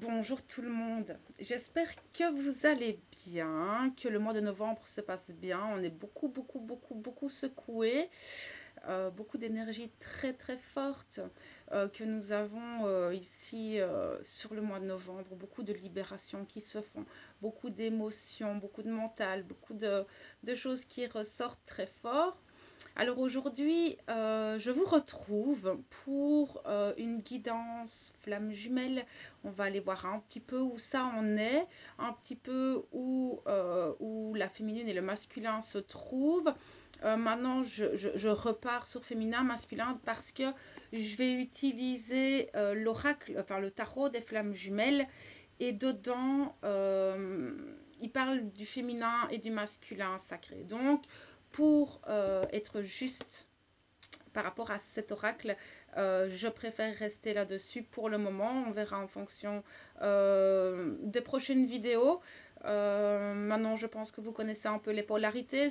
Bonjour tout le monde, j'espère que vous allez bien, que le mois de novembre se passe bien. On est beaucoup secoué, beaucoup d'énergie très forte que nous avons ici sur le mois de novembre, beaucoup de libérations qui se font, beaucoup d'émotions, beaucoup de mental, beaucoup de choses qui ressortent très fort. Alors aujourd'hui, je vous retrouve pour une guidance flamme jumelle. On va aller voir un petit peu où ça en est, un petit peu où la féminine et le masculin se trouvent. Maintenant, je repars sur féminin, masculin parce que je vais utiliser l'oracle, enfin le tarot des flammes jumelles. Et dedans, il parle du féminin et du masculin sacré. Donc, pour être juste par rapport à cet oracle, je préfère rester là-dessus pour le moment. On verra en fonction des prochaines vidéos. Maintenant, je pense que vous connaissez un peu les polarités.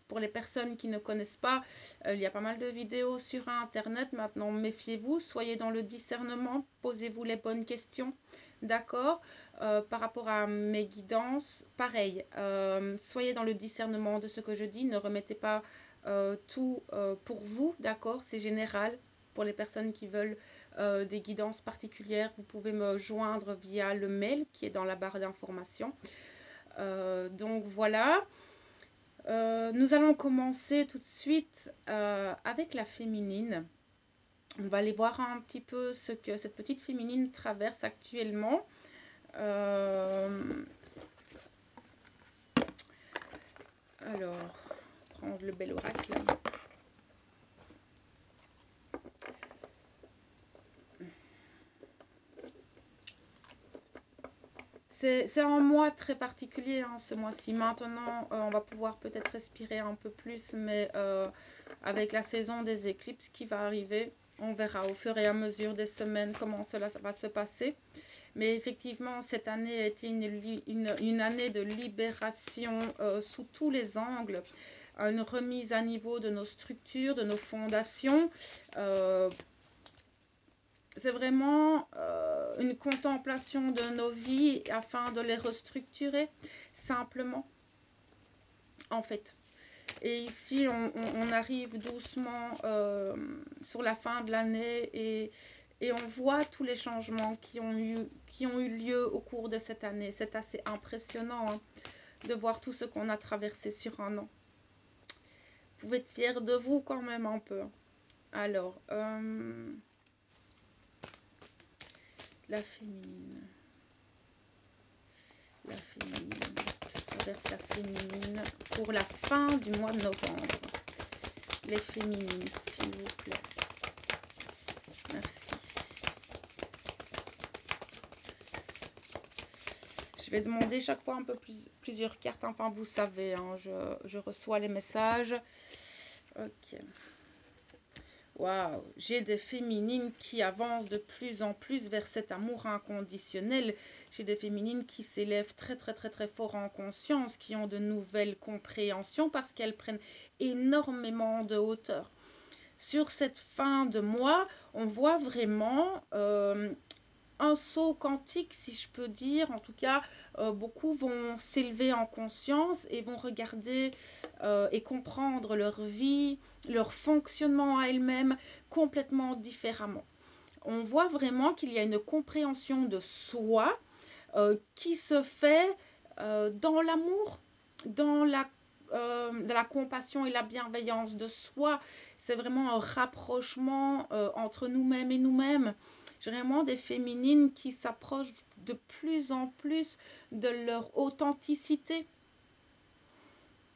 Pour les personnes qui ne connaissent pas, il y a pas mal de vidéos sur Internet. Maintenant, méfiez-vous, soyez dans le discernement, posez-vous les bonnes questions. D'accord. Par rapport à mes guidances, pareil, soyez dans le discernement de ce que je dis, ne remettez pas tout pour vous, d'accord, c'est général. Pour les personnes qui veulent des guidances particulières, vous pouvez me joindre via le mail qui est dans la barre d'information. Donc voilà. Nous allons commencer tout de suite avec la féminine. On va aller voir un petit peu ce que cette petite féminine traverse actuellement. Alors, prendre le bel oracle. C'est un mois très particulier, hein, ce mois-ci. Maintenant, on va pouvoir peut-être respirer un peu plus, mais avec la saison des éclipses qui va arriver, on verra au fur et à mesure des semaines comment cela va se passer. Mais effectivement, cette année a été une année de libération sous tous les angles, une remise à niveau de nos structures, de nos fondations. C'est vraiment une contemplation de nos vies afin de les restructurer simplement, en fait. Et ici, on arrive doucement sur la fin de l'année et on voit tous les changements qui ont eu lieu au cours de cette année. C'est assez impressionnant hein, de voir tout ce qu'on a traversé sur un an. Vous pouvez être fiers de vous quand même un peu. Alors, la féminine. La féminine. Je traverse la féminine pour la fin du mois de novembre. Les féminines, s'il vous plaît. Merci. Je vais demander chaque fois un peu plusieurs cartes. Enfin, vous savez, hein, je reçois les messages. Ok. Waouh, j'ai des féminines qui avancent de plus en plus vers cet amour inconditionnel. J'ai des féminines qui s'élèvent très fort en conscience, qui ont de nouvelles compréhensions parce qu'elles prennent énormément de hauteur. Sur cette fin de mois, on voit vraiment un saut quantique, si je peux dire. En tout cas, beaucoup vont s'élever en conscience et vont regarder et comprendre leur vie, leur fonctionnement à elles-mêmes complètement différemment. On voit vraiment qu'il y a une compréhension de soi qui se fait dans l'amour, dans la compassion et la bienveillance de soi. C'est vraiment un rapprochement entre nous-mêmes et nous-mêmes. J'ai vraiment des féminines qui s'approchent de plus en plus de leur authenticité.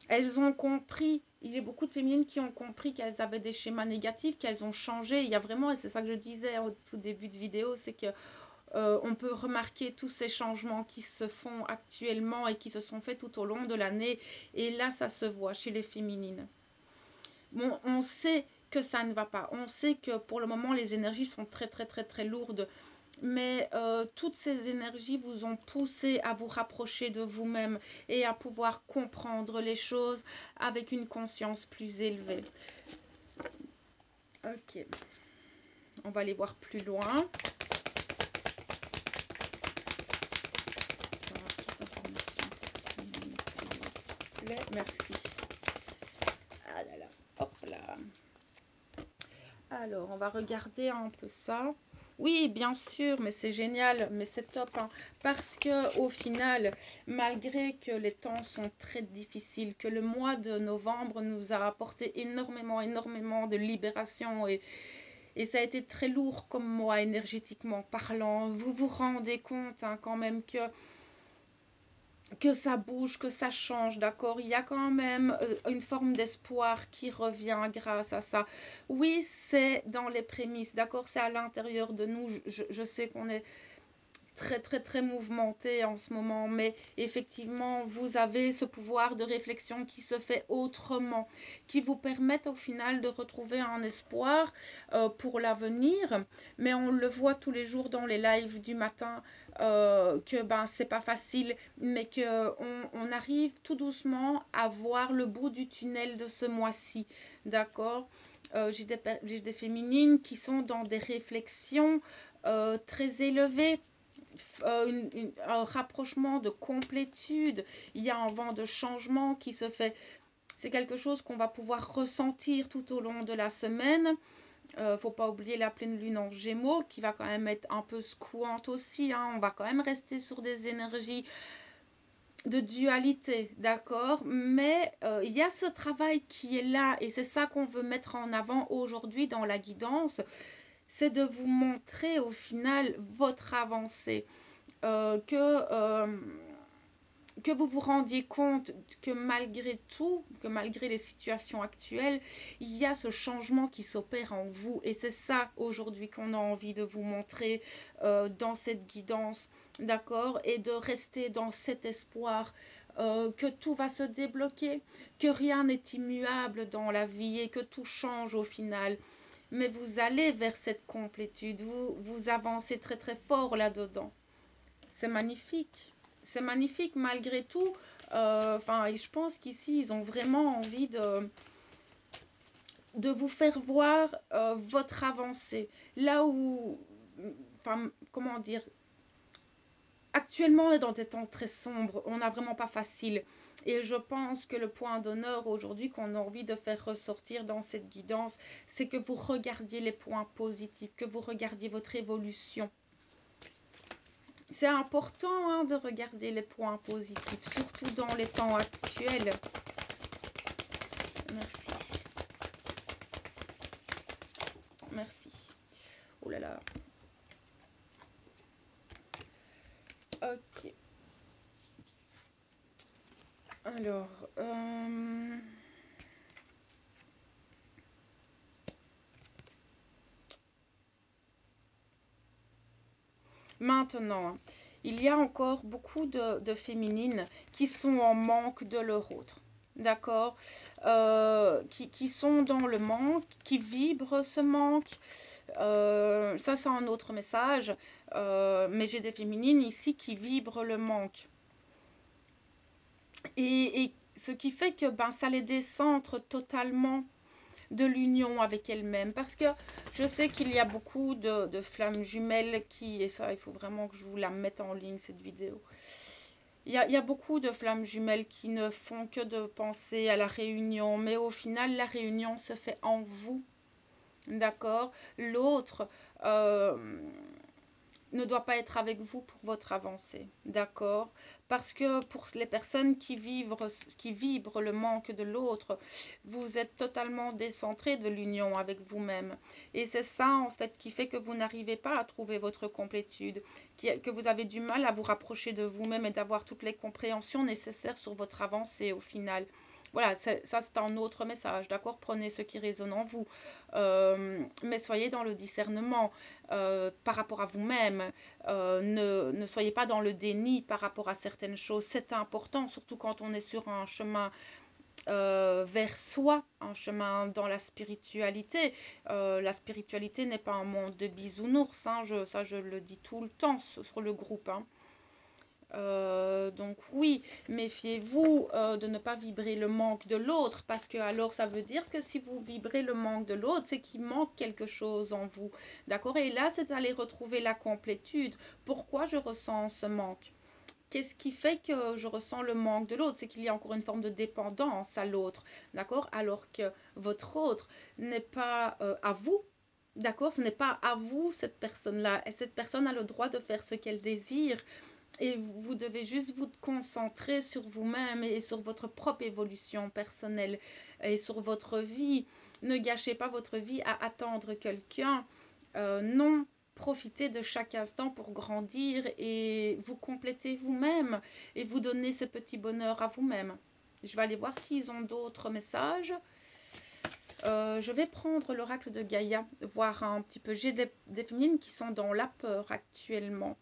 Elles ont compris, il y a beaucoup de féminines qui ont compris qu'elles avaient des schémas négatifs, qu'elles ont changé. Il y a vraiment, et c'est ça que je disais au tout début de vidéo, c'est que on peut remarquer tous ces changements qui se font actuellement et qui se sont faits tout au long de l'année. Et là, ça se voit chez les féminines. Bon, on sait que ça ne va pas. On sait que pour le moment, les énergies sont très lourdes. Mais toutes ces énergies vous ont poussé à vous rapprocher de vous-même et à pouvoir comprendre les choses avec une conscience plus élevée. Ok. On va aller voir plus loin. plaît. Merci. Ah là là, hop là. Alors, on va regarder un peu ça. Oui, bien sûr, mais c'est génial, mais c'est top, hein, parce que au final, malgré que les temps sont très difficiles, que le mois de novembre nous a apporté énormément de libération et ça a été très lourd comme mois énergétiquement parlant, vous vous rendez compte hein, quand même que ça bouge, que ça change, d'accord? Il y a quand même une forme d'espoir qui revient grâce à ça. Oui, c'est dans les prémices, d'accord? C'est à l'intérieur de nous. Je sais qu'on est très mouvementé en ce moment, mais effectivement, vous avez ce pouvoir de réflexion qui se fait autrement, qui vous permet au final de retrouver un espoir pour l'avenir, mais on le voit tous les jours dans les lives du matin, que ben c'est pas facile, mais que on arrive tout doucement à voir le bout du tunnel de ce mois-ci, d'accord? J'ai des féminines qui sont dans des réflexions très élevées, un rapprochement de complétude, il y a un vent de changement qui se fait. C'est quelque chose qu'on va pouvoir ressentir tout au long de la semaine. Faut pas oublier la pleine lune en Gémeaux qui va quand même être un peu secouante aussi, hein. On va quand même rester sur des énergies de dualité, d'accord? Mais il y a ce travail qui est là et c'est ça qu'on veut mettre en avant aujourd'hui dans la guidance, c'est de vous montrer au final votre avancée. Que vous vous rendiez compte que malgré tout, que malgré les situations actuelles, il y a ce changement qui s'opère en vous. Et c'est ça aujourd'hui qu'on a envie de vous montrer dans cette guidance, d'accord? Et de rester dans cet espoir que tout va se débloquer, que rien n'est immuable dans la vie et que tout change au final. Mais vous allez vers cette complétude, vous avancez très fort là-dedans. C'est magnifique. C'est magnifique malgré tout. Enfin, je pense qu'ici, ils ont vraiment envie de vous faire voir votre avancée. Là où, enfin, comment dire, actuellement, on est dans des temps très sombres. On n'a vraiment pas facile. Et je pense que le point d'honneur aujourd'hui qu'on a envie de faire ressortir dans cette guidance, c'est que vous regardiez les points positifs, que vous regardiez votre évolution. C'est important hein, de regarder les points positifs, surtout dans les temps actuels. Merci. Merci. Oh là là. Ok. Alors, maintenant, il y a encore beaucoup de féminines qui sont en manque de leur autre. D'accord, qui sont dans le manque, qui vibrent ce manque. Ça, c'est un autre message. Mais j'ai des féminines ici qui vibrent le manque. Et ce qui fait que ben, ça les décentre totalement de l'union avec elles-mêmes. Parce que je sais qu'il y a beaucoup de flammes jumelles qui, et ça, il faut vraiment que je vous la mette en ligne, cette vidéo. Il y a beaucoup de flammes jumelles qui ne font que de penser à la réunion, mais au final, la réunion se fait en vous. D'accord? L'autre ne doit pas être avec vous pour votre avancée. D'accord? Parce que pour les personnes qui vibrent le manque de l'autre, vous êtes totalement décentré de l'union avec vous-même. Et c'est ça, en fait, qui fait que vous n'arrivez pas à trouver votre complétude, que vous avez du mal à vous rapprocher de vous-même et d'avoir toutes les compréhensions nécessaires sur votre avancée au final. Voilà, ça c'est un autre message, d'accord? Prenez ce qui résonne en vous, mais soyez dans le discernement par rapport à vous-même. Ne soyez pas dans le déni par rapport à certaines choses. C'est important, surtout quand on est sur un chemin vers soi, un chemin dans la spiritualité. La spiritualité n'est pas un monde de bisounours, hein, ça je le dis tout le temps sur le groupe, hein. Donc oui, méfiez-vous de ne pas vibrer le manque de l'autre, parce que alors ça veut dire que si vous vibrez le manque de l'autre, c'est qu'il manque quelque chose en vous, d'accord? Et là, c'est aller retrouver la complétude. Pourquoi je ressens ce manque? qu'est-ce qui fait que je ressens le manque de l'autre? C'est qu'il y a encore une forme de dépendance à l'autre, d'accord? Alors que votre autre n'est pas à vous, d'accord? Ce n'est pas à vous, cette personne-là. Et cette personne a le droit de faire ce qu'elle désire. Et vous devez juste vous concentrer sur vous-même et sur votre propre évolution personnelle et sur votre vie. Ne gâchez pas votre vie à attendre quelqu'un. Non, profitez de chaque instant pour grandir et vous compléter vous-même et vous donner ce petit bonheur à vous-même. Je vais aller voir s'ils ont d'autres messages. Je vais prendre l'oracle de Gaïa, voir un petit peu. J'ai des féminines qui sont dans la peur actuellement.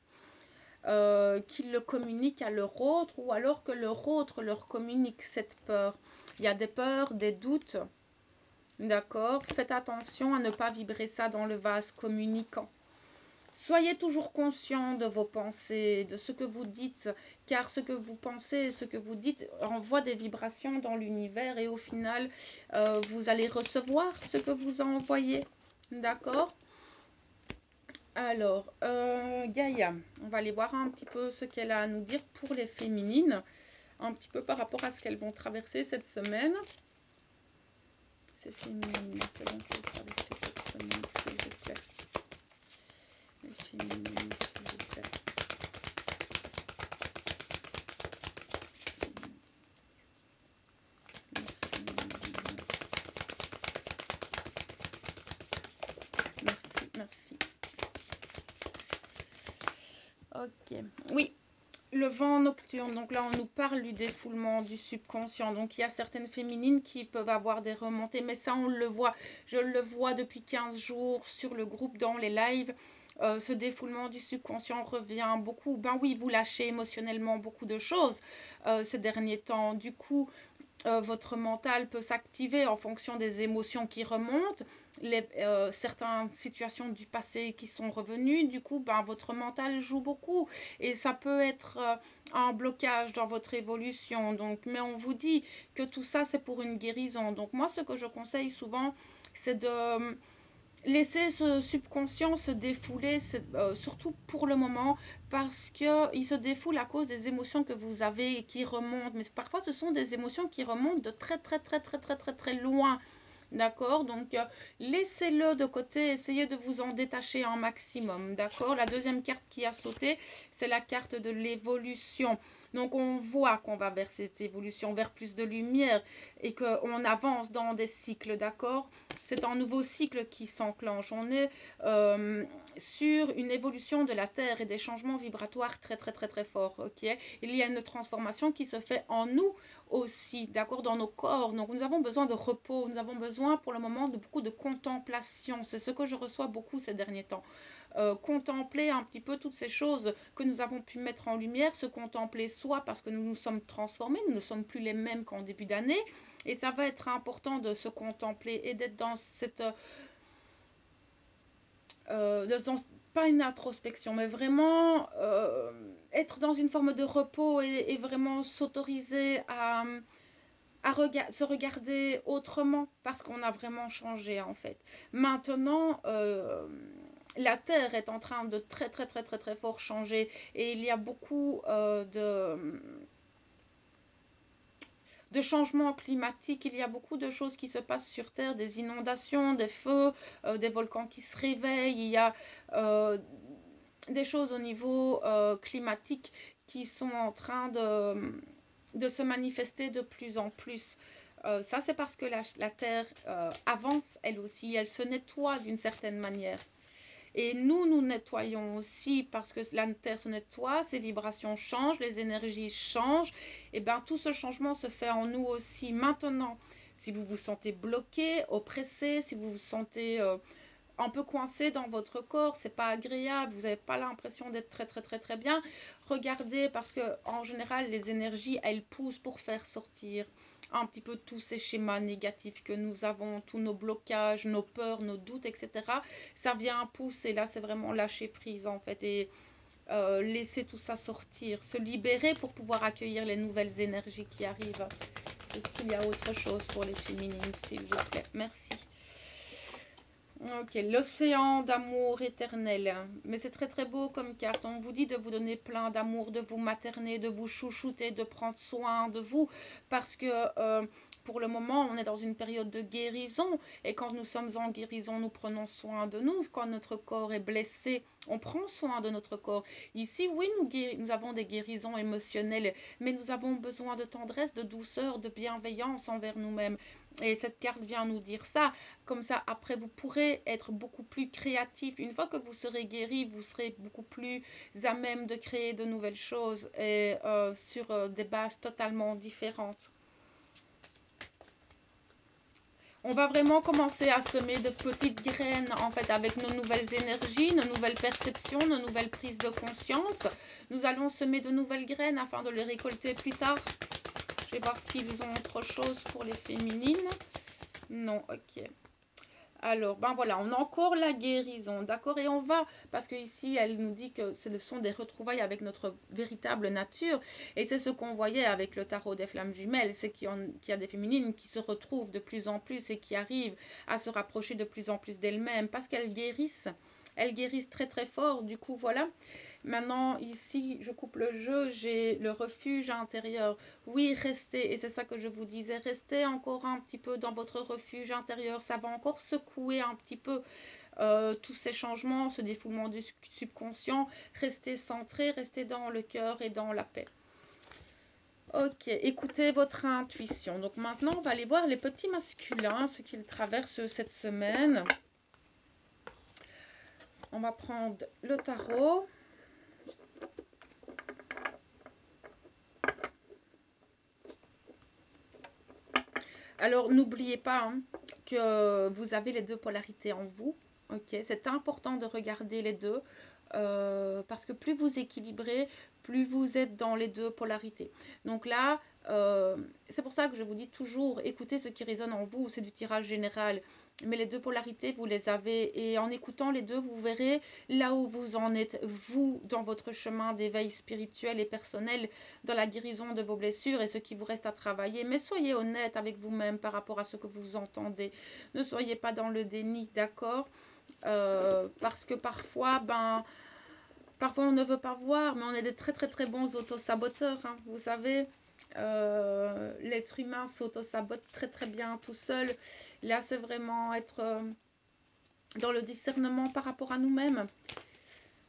Qu'ils le communiquent à leur autre ou alors que leur autre leur communique cette peur. Il y a des peurs, des doutes. D'accord? Faites attention à ne pas vibrer ça dans le vase communicant. Soyez toujours conscient de vos pensées, de ce que vous dites, car ce que vous pensez et ce que vous dites envoie des vibrations dans l'univers et au final, vous allez recevoir ce que vous envoyez. D'accord? Alors, Gaïa, on va aller voir un petit peu ce qu'elle a à nous dire pour les féminines, un petit peu par rapport à ce qu'elles vont traverser cette semaine. Ces féminines, que vont-elles traverser cette semaine, s'il vous plaît? Les féminines, s'il vous plaît. Merci, merci. Ok, oui, le vent nocturne, donc là on nous parle du défoulement du subconscient, donc il y a certaines féminines qui peuvent avoir des remontées, mais ça on le voit, je le vois depuis 15 jours sur le groupe dans les lives, ce défoulement du subconscient revient beaucoup, ben oui, vous lâchez émotionnellement beaucoup de choses ces derniers temps, du coup votre mental peut s'activer en fonction des émotions qui remontent, certaines situations du passé qui sont revenues, du coup ben, votre mental joue beaucoup et ça peut être un blocage dans votre évolution. Donc, mais on vous dit que tout ça c'est pour une guérison. Donc moi ce que je conseille souvent c'est de laisser ce subconscient se défouler, surtout pour le moment, parce qu'il se défoule à cause des émotions que vous avez et qui remontent. Mais parfois, ce sont des émotions qui remontent de très, très, très, très, très, très, très loin. D'accord? Donc, laissez-le de côté, essayez de vous en détacher un maximum. D'accord? La deuxième carte qui a sauté, c'est la carte de l'évolution. Donc, on voit qu'on va vers cette évolution, vers plus de lumière et qu'on avance dans des cycles. D'accord? C'est un nouveau cycle qui s'enclenche. On est sur une évolution de la Terre et des changements vibratoires très, très, très, très forts. Ok? Il y a une transformation qui se fait en nous aussi, d'accord, dans nos corps. Donc nous avons besoin de repos, nous avons besoin pour le moment de beaucoup de contemplation. C'est ce que je reçois beaucoup ces derniers temps. Contempler un petit peu toutes ces choses que nous avons pu mettre en lumière, se contempler soit parce que nous nous sommes transformés, nous ne sommes plus les mêmes qu'en début d'année, et ça va être important de se contempler et d'être dans cette... pas une introspection, mais vraiment être dans une forme de repos et vraiment s'autoriser à se regarder autrement parce qu'on a vraiment changé en fait. Maintenant, la Terre est en train de très très très très très fort changer et il y a beaucoup de changements climatiques, il y a beaucoup de choses qui se passent sur Terre, des inondations, des feux, des volcans qui se réveillent, il y a des choses au niveau climatique qui sont en train de se manifester de plus en plus. Ça, c'est parce que la Terre avance, elle aussi, elle se nettoie d'une certaine manière. Et nous nettoyons aussi parce que la Terre se nettoie, ses vibrations changent, les énergies changent. Et bien, tout ce changement se fait en nous aussi. Maintenant, si vous vous sentez bloqué, oppressé, si vous vous sentez un peu coincé dans votre corps, c'est pas agréable, vous n'avez pas l'impression d'être très très très très bien, regardez parce que en général les énergies elles poussent pour faire sortir un petit peu tous ces schémas négatifs que nous avons, tous nos blocages, nos peurs, nos doutes, etc. Ça vient pousser, là c'est vraiment lâcher prise en fait et laisser tout ça sortir, se libérer pour pouvoir accueillir les nouvelles énergies qui arrivent. Est-ce qu'il y a autre chose pour les féminines, s'il vous plaît? Merci. Ok, l'océan d'amour éternel. Mais c'est très très beau comme carte. On vous dit de vous donner plein d'amour, de vous materner, de vous chouchouter, de prendre soin de vous. Parce que pour le moment, on est dans une période de guérison. Et quand nous sommes en guérison, nous prenons soin de nous. Quand notre corps est blessé, on prend soin de notre corps. Ici, oui, nous avons des guérisons émotionnelles. Mais nous avons besoin de tendresse, de douceur, de bienveillance envers nous-mêmes. Et cette carte vient nous dire ça. Comme ça, après, vous pourrez être beaucoup plus créatif. Une fois que vous serez guéri, vous serez beaucoup plus à même de créer de nouvelles choses et sur des bases totalement différentes. On va vraiment commencer à semer de petites graines en fait avec nos nouvelles énergies, nos nouvelles perceptions, nos nouvelles prises de conscience. Nous allons semer de nouvelles graines afin de les récolter plus tard. Je vais voir s'ils ont autre chose pour les féminines. Non, ok. Alors, ben voilà, on a encore la guérison, d'accord? Et on va, parce que ici, elle nous dit que ce sont des retrouvailles avec notre véritable nature. Et c'est ce qu'on voyait avec le tarot des flammes jumelles, c'est qu'il y a des féminines qui se retrouvent de plus en plus et qui arrivent à se rapprocher de plus en plus d'elles-mêmes, parce qu'elles guérissent. Elles guérissent très très fort, du coup, voilà. Maintenant, ici, je coupe le jeu, j'ai le refuge intérieur. Oui, restez, et c'est ça que je vous disais, restez encore un petit peu dans votre refuge intérieur. Ça va encore secouer un petit peu tous ces changements, ce défoulement du subconscient. Restez centré, restez dans le cœur et dans la paix. Ok, écoutez votre intuition. Donc maintenant, on va aller voir les petits masculins, ce qu'ils traversent cette semaine. On va prendre le tarot. Alors, n'oubliez pas hein, que vous avez les deux polarités en vous. Ok, c'est important de regarder les deux parce que plus vous équilibrez, plus vous êtes dans les deux polarités. Donc là, c'est pour ça que je vous dis toujours, écoutez ce qui résonne en vous, c'est du tirage général. Mais les deux polarités, vous les avez. Et en écoutant les deux, vous verrez là où vous en êtes, vous, dans votre chemin d'éveil spirituel et personnel, dans la guérison de vos blessures et ce qui vous reste à travailler. Mais soyez honnête avec vous-même par rapport à ce que vous entendez. Ne soyez pas dans le déni, d'accord parce que parfois on ne veut pas voir, mais on est des très très très bons autosaboteurs, hein, vous savez. L'être humain s'auto-sabote très très bien tout seul. Là, c'est vraiment être dans le discernement par rapport à nous-mêmes.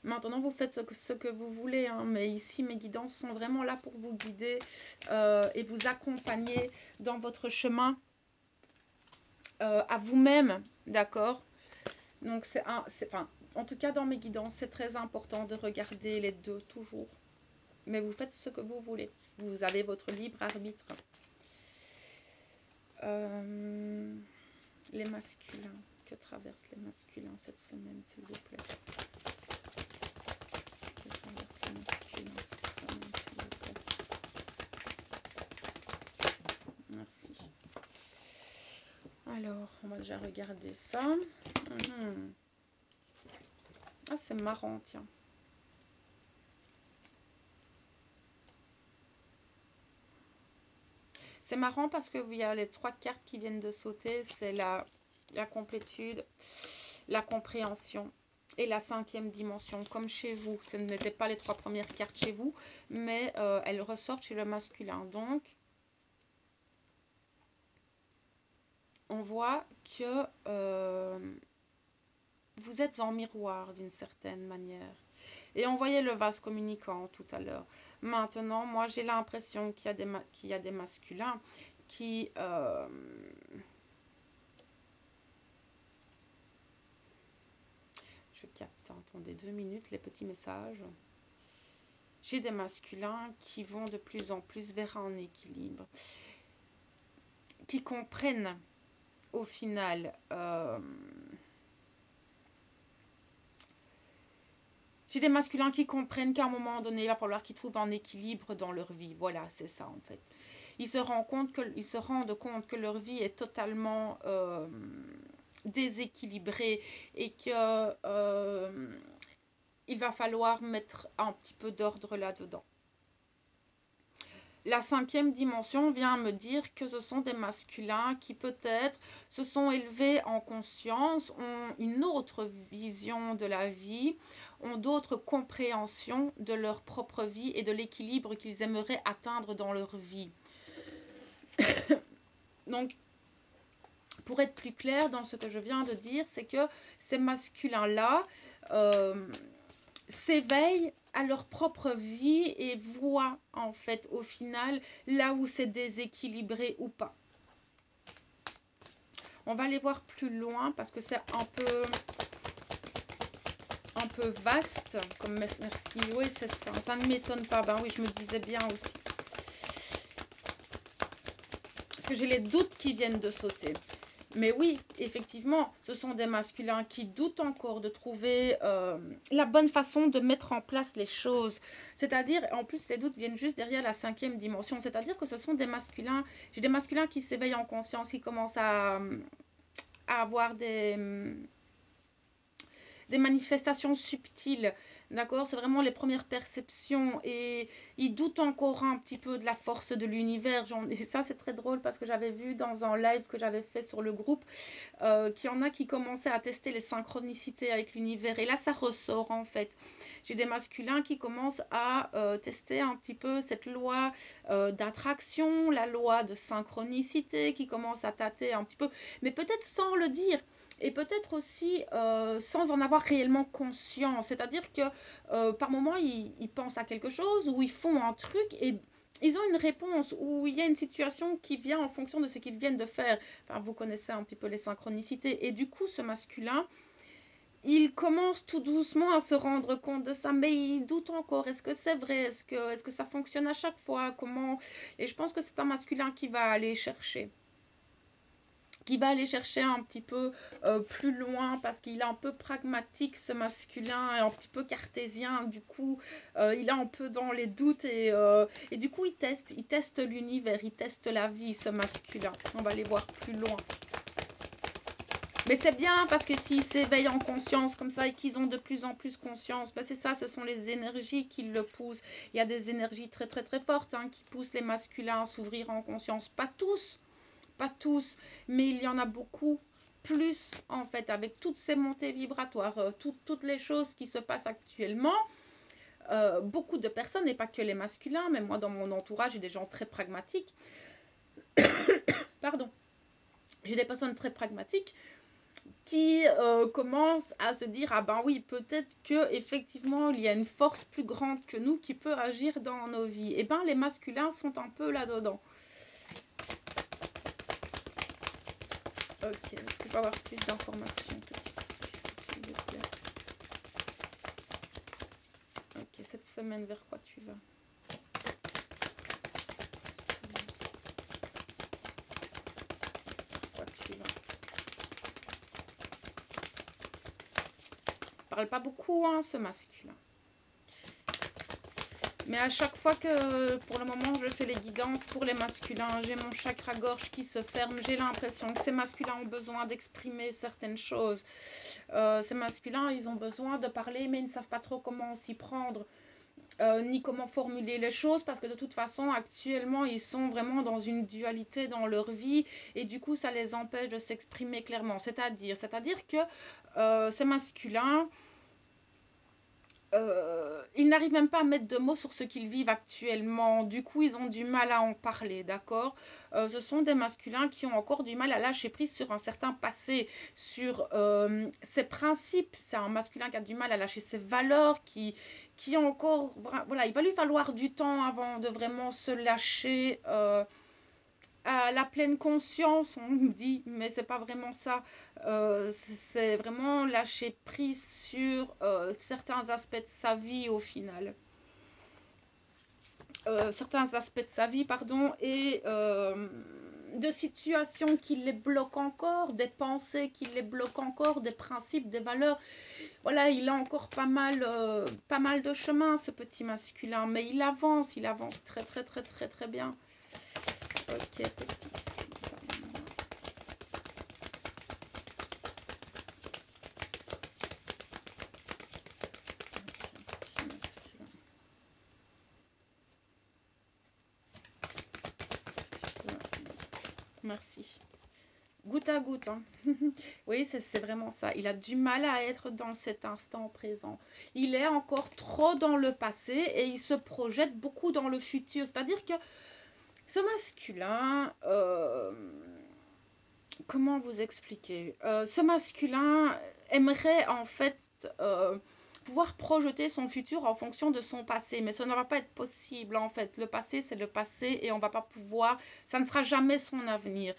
Maintenant, vous faites ce que vous voulez, hein, mais ici, mes guidances sont vraiment là pour vous guider et vous accompagner dans votre chemin à vous-même, d'accord? Donc, en tout cas, dans mes guidances, c'est très important de regarder les deux toujours. Mais vous faites ce que vous voulez. Vous avez votre libre arbitre. Les masculins. Que traversent les masculins cette semaine, s'il vous plaît? Que traversent les masculins cette semaine, s'il vous plaît? Merci. Alors, on va déjà regarder ça. Ah, c'est marrant, tiens. C'est marrant parce que il y a les trois cartes qui viennent de sauter. C'est la complétude, la compréhension et la cinquième dimension, comme chez vous. Ce n'étaient pas les trois premières cartes chez vous, mais elles ressortent chez le masculin. Donc, on voit que vous êtes en miroir d'une certaine manière. Et on voyait le vase communicant tout à l'heure. Maintenant, moi, j'ai l'impression qu'il y a des masculins qui... je capte, attendez 2 minutes, les petits messages. J'ai des masculins qui vont de plus en plus vers un équilibre. Qui comprennent au final... j'ai des masculins qui comprennent qu'à un moment donné, il va falloir qu'ils trouvent un équilibre dans leur vie. Voilà, c'est ça en fait. Ils se rendent compte que leur vie est totalement déséquilibrée et que il va falloir mettre un petit peu d'ordre là-dedans. La cinquième dimension vient me dire que ce sont des masculins qui peut-être se sont élevés en conscience, ont une autre vision de la vie, ont d'autres compréhensions de leur propre vie et de l'équilibre qu'ils aimeraient atteindre dans leur vie. Donc, pour être plus clair dans ce que je viens de dire, c'est que ces masculins-là s'éveillent à leur propre vie et voient en fait au final là où c'est déséquilibré ou pas. On va aller voir plus loin parce que c'est un peu vaste comme merci. Oui, c'est ça. Ça ne m'étonne pas. Ben oui, je me disais bien aussi. Parce que j'ai les doutes qui viennent de sauter. Mais oui, effectivement, ce sont des masculins qui doutent encore de trouver la bonne façon de mettre en place les choses. C'est-à-dire, en plus, les doutes viennent juste derrière la cinquième dimension. C'est-à-dire que ce sont des masculins, j'ai des masculins qui s'éveillent en conscience, qui commencent à avoir des manifestations subtiles, d'accord? C'est vraiment les premières perceptions et ils doutent encore un petit peu de la force de l'univers. Et ça, c'est très drôle parce que j'avais vu dans un live que j'avais fait sur le groupe qu'il y en a qui commençaient à tester les synchronicités avec l'univers. Et là, ça ressort en fait. J'ai des masculins qui commencent à tester un petit peu cette loi d'attraction, la loi de synchronicité, qui commencent à tâter un petit peu, mais peut-être sans le dire. Et peut-être aussi sans en avoir réellement conscience. C'est-à-dire que par moment, ils pensent à quelque chose ou ils font un truc et ils ont une réponse ou il y a une situation qui vient en fonction de ce qu'ils viennent de faire. Enfin, vous connaissez un petit peu les synchronicités. Et du coup, ce masculin, il commence tout doucement à se rendre compte de ça, mais il doute encore. Est-ce que c'est vrai? Est-ce que ça fonctionne à chaque fois? Comment? Et je pense que c'est un masculin qui va aller chercher un petit peu plus loin parce qu'il est un peu pragmatique, ce masculin, et un petit peu cartésien. Du coup, il est un peu dans les doutes et du coup, il teste l'univers, il teste la vie, ce masculin. On va aller voir plus loin. Mais c'est bien parce que s'ils s'éveillent en conscience comme ça et qu'ils ont de plus en plus conscience, ben c'est ça, ce sont les énergies qui le poussent. Il y a des énergies très très très fortes qui poussent les masculins à s'ouvrir en conscience. Pas tous, mais il y en a beaucoup plus en fait avec toutes ces montées vibratoires, toutes les choses qui se passent actuellement. Beaucoup de personnes, et pas que les masculins, mais moi dans mon entourage, j'ai des gens très pragmatiques. Pardon. J'ai des personnes très pragmatiques qui commencent à se dire ah ben oui, peut-être que effectivement il y a une force plus grande que nous qui peut agir dans nos vies. Et ben les masculins sont un peu là-dedans. Ok, est-ce que je peux avoir plus d'informations, s'il vous plaît? Ok, cette semaine, vers quoi tu vas? Quoi tu vas? Parle pas beaucoup, ce masculin. Mais à chaque fois que, pour le moment, je fais les guidances pour les masculins, j'ai mon chakra-gorge qui se ferme. J'ai l'impression que ces masculins ont besoin d'exprimer certaines choses. Ces masculins, ils ont besoin de parler, mais ils ne savent pas trop comment s'y prendre. Ni comment formuler les choses parce que de toute façon actuellement ils sont vraiment dans une dualité dans leur vie et du coup ça les empêche de s'exprimer clairement, c'est-à-dire que ces masculins ils n'arrivent même pas à mettre de mots sur ce qu'ils vivent actuellement. Du coup, ils ont du mal à en parler, d'accord? Ce sont des masculins qui ont encore du mal à lâcher prise sur un certain passé, sur ses principes. C'est un masculin qui a du mal à lâcher ses valeurs, qui ont encore... Voilà, il va lui falloir du temps avant de vraiment se lâcher à la pleine conscience, on me dit, mais c'est pas vraiment ça. C'est vraiment lâcher prise sur certains aspects de sa vie au final. Certains aspects de sa vie, pardon, et de situations qui les bloquent encore, des pensées qui les bloquent encore, des principes, des valeurs. Voilà, il a encore pas mal de chemin, ce petit masculin, mais il avance très très très très très bien. Ok, petit. Merci. Goutte à goutte, hein. Oui, c'est vraiment ça. Il a du mal à être dans cet instant présent. Il est encore trop dans le passé et il se projette beaucoup dans le futur. C'est-à-dire que ce masculin, comment vous expliquer? Ce masculin aimerait en fait pouvoir projeter son futur en fonction de son passé, mais ça ne va pas être possible en fait. Le passé, c'est le passé et on va pas pouvoir, ça ne sera jamais son avenir.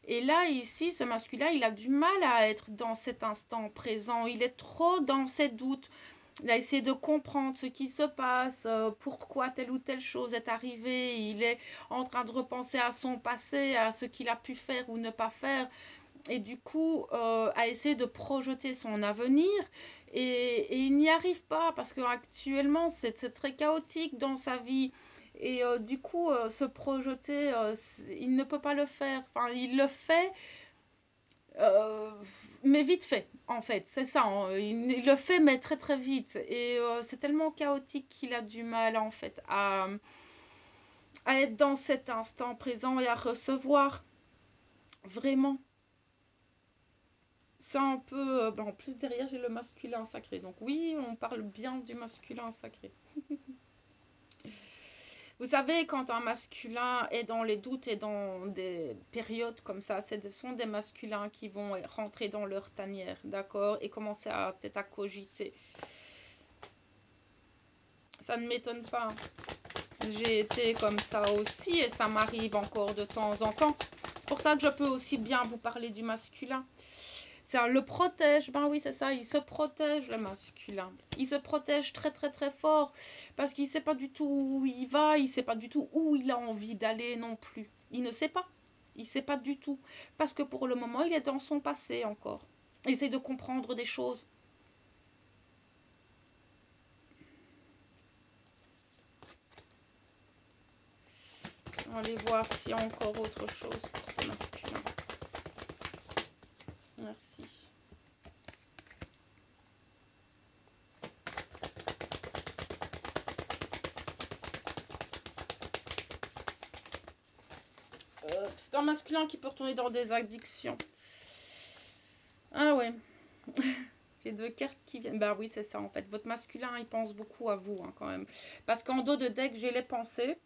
Et là, ici, ce masculin, il a du mal à être dans cet instant présent. Il est trop dans ses doutes. Il a essayé de comprendre ce qui se passe, pourquoi telle ou telle chose est arrivée. Il est en train de repenser à son passé, à ce qu'il a pu faire ou ne pas faire. Et du coup, à essayer de projeter son avenir. Et il n'y arrive pas parce qu'actuellement, c'est très chaotique dans sa vie. Et du coup, se projeter, il ne peut pas le faire. Enfin, il le fait, euh, mais vite fait, en fait. C'est ça, hein. Il le fait, mais très très vite. Et c'est tellement chaotique qu'il a du mal, en fait, à être dans cet instant présent et à recevoir vraiment. C'est un peu... ben, en plus, derrière, j'ai le masculin sacré. Donc oui, on parle bien du masculin sacré. Vous savez, quand un masculin est dans les doutes et dans des périodes comme ça, ce sont des masculins qui vont rentrer dans leur tanière, d'accord, et commencer à peut-être à cogiter. Ça ne m'étonne pas. J'ai été comme ça aussi et ça m'arrive encore de temps en temps. C'est pour ça que je peux aussi bien vous parler du masculin. Ça le protège, ben oui, c'est ça, il se protège le masculin. Il se protège très très très fort parce qu'il ne sait pas du tout où il va, il ne sait pas du tout où il a envie d'aller non plus. Il ne sait pas. Il ne sait pas du tout. Parce que pour le moment, il est dans son passé encore. Il essaie de comprendre des choses. On va aller voir s'il y a encore autre chose pour ce masculin. Merci. C'est un masculin qui peut retourner dans des addictions. Ah ouais. J'ai deux cartes qui viennent. Bah oui, c'est ça en fait. Votre masculin, il pense beaucoup à vous hein, quand même. Parce qu'en dos de deck, j'ai les pensées.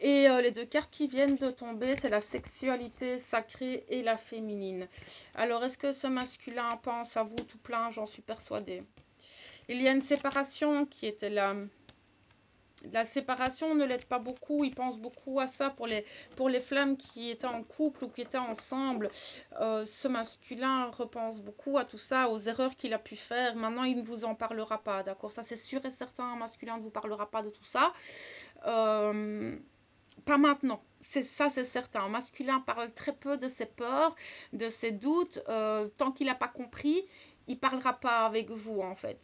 Et les deux cartes qui viennent de tomber, c'est la sexualité sacrée et la féminine. Alors, est-ce que ce masculin pense à vous tout plein? J'en suis persuadée. Il y a une séparation qui était là. La séparation ne l'aide pas beaucoup, il pense beaucoup à ça pour les flammes qui étaient en couple ou qui étaient ensemble. Ce masculin repense beaucoup à tout ça, aux erreurs qu'il a pu faire. Maintenant, il ne vous en parlera pas, d'accord? Ça, c'est sûr et certain, un masculin ne vous parlera pas de tout ça. Pas maintenant. C'est ça, c'est certain. Un masculin parle très peu de ses peurs, de ses doutes. Tant qu'il n'a pas compris, il parlera pas avec vous en fait.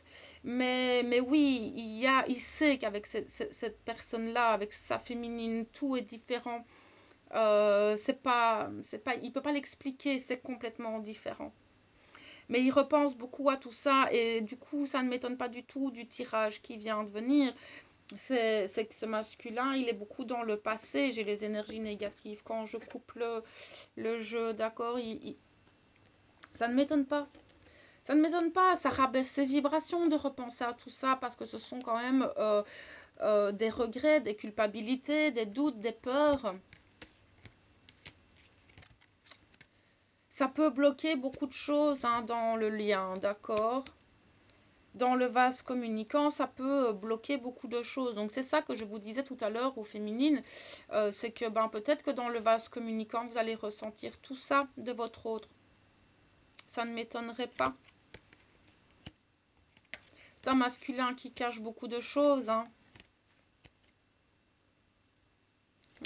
Mais oui, il sait qu'avec cette personne-là, avec sa féminine, tout est différent. Il peut pas l'expliquer, c'est complètement différent. Mais il repense beaucoup à tout ça et du coup, ça ne m'étonne pas du tout du tirage qui vient de venir. C'est que ce masculin, il est beaucoup dans le passé. J'ai les énergies négatives. Quand je coupe le jeu, d'accord, ça ne m'étonne pas. Ça ne m'étonne pas. Ça rabaisse ses vibrations de repenser à tout ça parce que ce sont quand même des regrets, des culpabilités, des doutes, des peurs. Ça peut bloquer beaucoup de choses hein, dans le lien, d'accord? Dans le vase communicant, ça peut bloquer beaucoup de choses. Donc c'est ça que je vous disais tout à l'heure aux féminines, c'est que ben, peut-être que dans le vase communicant, vous allez ressentir tout ça de votre autre. Ça ne m'étonnerait pas. C'est un masculin qui cache beaucoup de choses. Hein.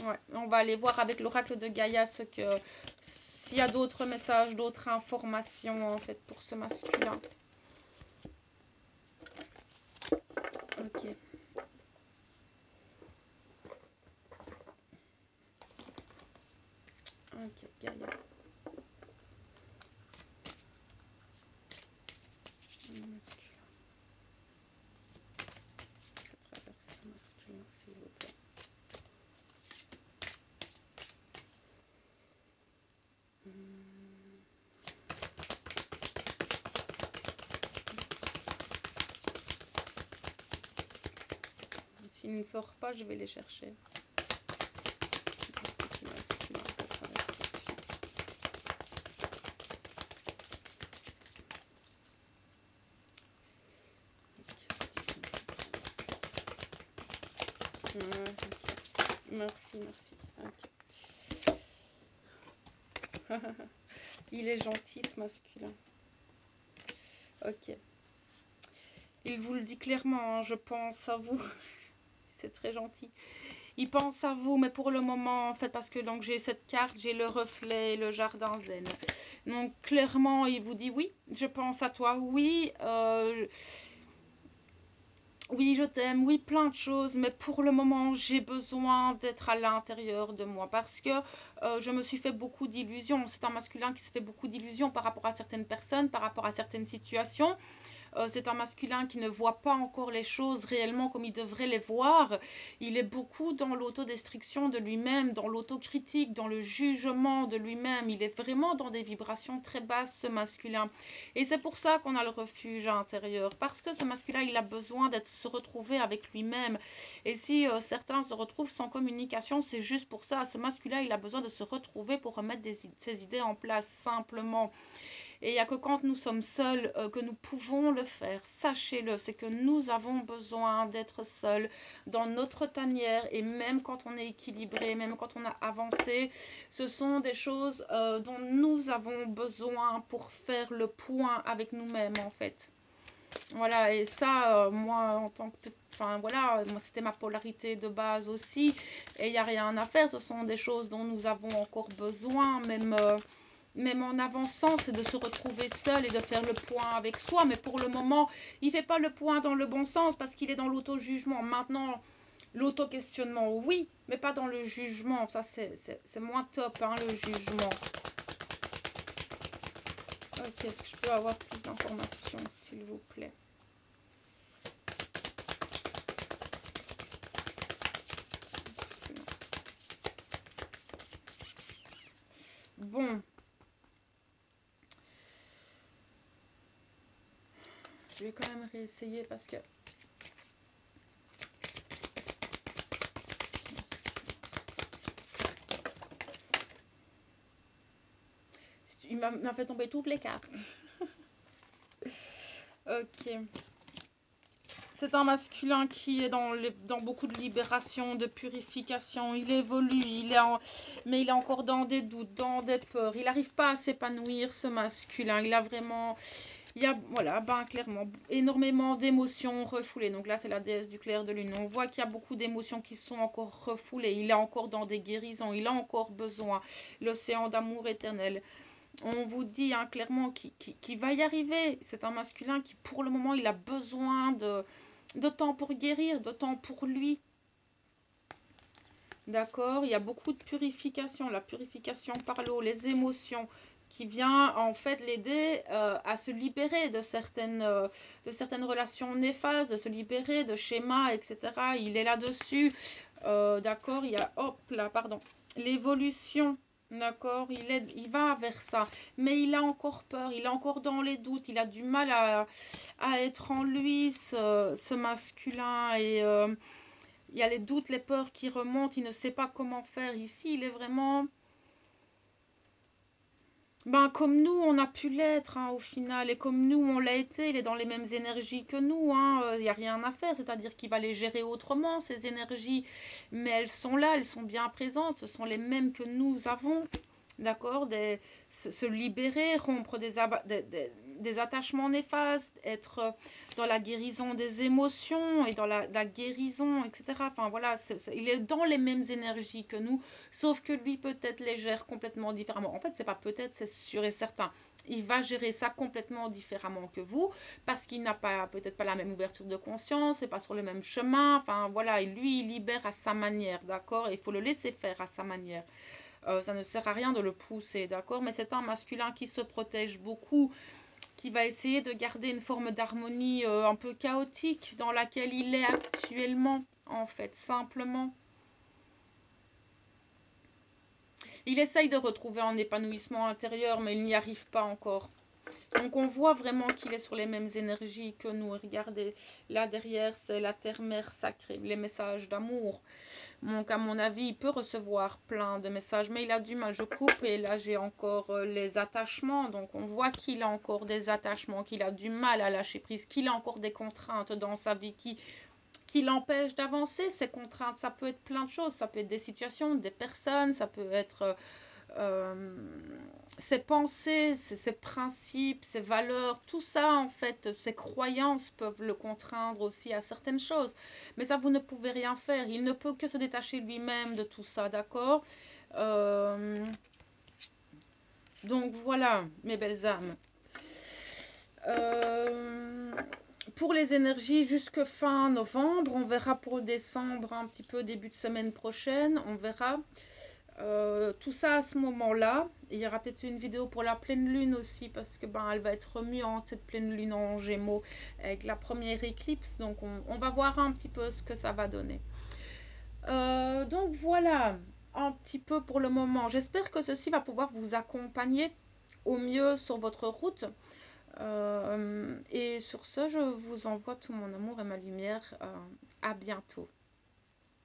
Ouais, on va aller voir avec l'oracle de Gaïa s'il y a d'autres messages, d'autres informations en fait pour ce masculin. Ok. Ok, Gaïa. Masculin. Je traverse ce masculin, s'il vous plaît. S'il ne sort pas, je vais les chercher. Merci, merci. Okay. Il est gentil, ce masculin. Ok. Il vous le dit clairement, hein, je pense à vous. C'est très gentil. Il pense à vous, mais pour le moment, en fait, parce que donc j'ai cette carte, j'ai le reflet et le jardin zen. Donc clairement, il vous dit oui, je pense à toi, oui, oui, je t'aime, oui, plein de choses, mais pour le moment, j'ai besoin d'être à l'intérieur de moi parce que je me suis fait beaucoup d'illusions. C'est un masculin qui se fait beaucoup d'illusions par rapport à certaines personnes, par rapport à certaines situations. C'est un masculin qui ne voit pas encore les choses réellement comme il devrait les voir. Il est beaucoup dans l'autodestruction de lui-même, dans l'autocritique, dans le jugement de lui-même. Il est vraiment dans des vibrations très basses, ce masculin. Et c'est pour ça qu'on a le refuge intérieur. Parce que ce masculin, il a besoin d'être se retrouver avec lui-même. Et si certains se retrouvent sans communication, c'est juste pour ça. Ce masculin, il a besoin de se retrouver pour remettre ses idées en place, simplement. Et il n'y a que quand nous sommes seuls que nous pouvons le faire. Sachez-le, c'est que nous avons besoin d'être seuls dans notre tanière. Et même quand on est équilibré, même quand on a avancé, ce sont des choses dont nous avons besoin pour faire le point avec nous-mêmes, en fait. Voilà, et ça, moi, en tant que... Enfin, voilà, moi, c'était ma polarité de base aussi. Et il n'y a rien à faire. Ce sont des choses dont nous avons encore besoin, même en avançant, c'est de se retrouver seul et de faire le point avec soi. Mais pour le moment, il ne fait pas le point dans le bon sens parce qu'il est dans l'auto-jugement. Maintenant, l'auto-questionnement, oui, mais pas dans le jugement. Ça, c'est moins top, hein, le jugement. Ok, est-ce que je peux avoir plus d'informations, s'il vous plaît? Bon. Je vais quand même réessayer parce que... Il m'a fait tomber toutes les cartes. Ok. C'est un masculin qui est dans beaucoup de libération, de purification. Il évolue, mais il est encore dans des doutes, dans des peurs. Il n'arrive pas à s'épanouir, ce masculin. Il a vraiment... Il y a, voilà, ben, clairement, énormément d'émotions refoulées. Donc là, c'est la déesse du clair de lune. On voit qu'il y a beaucoup d'émotions qui sont encore refoulées. Il est encore dans des guérisons. Il a encore besoin. L'océan d'amour éternel. On vous dit hein, clairement qu'il va y arriver. C'est un masculin qui, pour le moment, il a besoin de temps pour guérir, de temps pour lui. D'accord? Il y a beaucoup de purification. La purification par l'eau, les émotions qui vient en fait l'aider à se libérer de certaines relations néfastes, de se libérer de schémas, etc. Il est là-dessus. D'accord? Il y a, hop là, pardon, l'évolution. D'accord, il va vers ça, mais il a encore peur, il est encore dans les doutes, il a du mal à être en lui, ce masculin, et il y a les doutes, les peurs qui remontent, il ne sait pas comment faire. Ici, il est vraiment... Ben, comme nous, on a pu l'être hein, au final, et comme nous, on l'a été, il est dans les mêmes énergies que nous, hein, il n'y a rien à faire, c'est-à-dire qu'il va les gérer autrement, ces énergies, mais elles sont là, elles sont bien présentes, ce sont les mêmes que nous avons, d'accord, se libérer, rompre des attachements néfastes, être dans la guérison des émotions et dans la guérison, etc. Enfin voilà, il est dans les mêmes énergies que nous, sauf que lui peut-être les gère complètement différemment. En fait, c'est pas peut-être, c'est sûr et certain. Il va gérer ça complètement différemment que vous, parce qu'il n'a pas peut-être pas la même ouverture de conscience, c'est pas sur le même chemin. Enfin voilà, et lui, il libère à sa manière, d'accord? Il faut le laisser faire à sa manière. Ça ne sert à rien de le pousser, d'accord? Mais c'est un masculin qui se protège beaucoup, qui va essayer de garder une forme d'harmonie un peu chaotique dans laquelle il est actuellement, en fait, simplement. Il essaye de retrouver un épanouissement intérieur, mais il n'y arrive pas encore. Donc on voit vraiment qu'il est sur les mêmes énergies que nous. Regardez, là derrière, c'est la terre-mère sacrée, les messages d'amour. Donc à mon avis, il peut recevoir plein de messages, mais il a du mal. Je coupe et là j'ai encore les attachements. Donc on voit qu'il a encore des attachements, qu'il a du mal à lâcher prise, qu'il a encore des contraintes dans sa vie qui l'empêchent d'avancer. Ces contraintes, ça peut être plein de choses. Ça peut être des situations, des personnes, ça peut être euh, ses pensées, ses principes, ses valeurs, tout ça en fait, ses croyances peuvent le contraindre aussi à certaines choses. Mais ça, vous ne pouvez rien faire. Il ne peut que se détacher lui-même de tout ça, d'accord. Euh, donc voilà, mes belles âmes. Euh, pour les énergies jusque fin novembre, on verra pour décembre un petit peu début de semaine prochaine, on verra. Tout ça à ce moment-là. Il y aura peut-être une vidéo pour la pleine lune aussi parce que ben elle va être muante cette pleine lune en Gémeaux avec la première éclipse. Donc on va voir un petit peu ce que ça va donner. Donc voilà un petit peu pour le moment. J'espère que ceci va pouvoir vous accompagner au mieux sur votre route. Et sur ce, je vous envoie tout mon amour et ma lumière. À bientôt.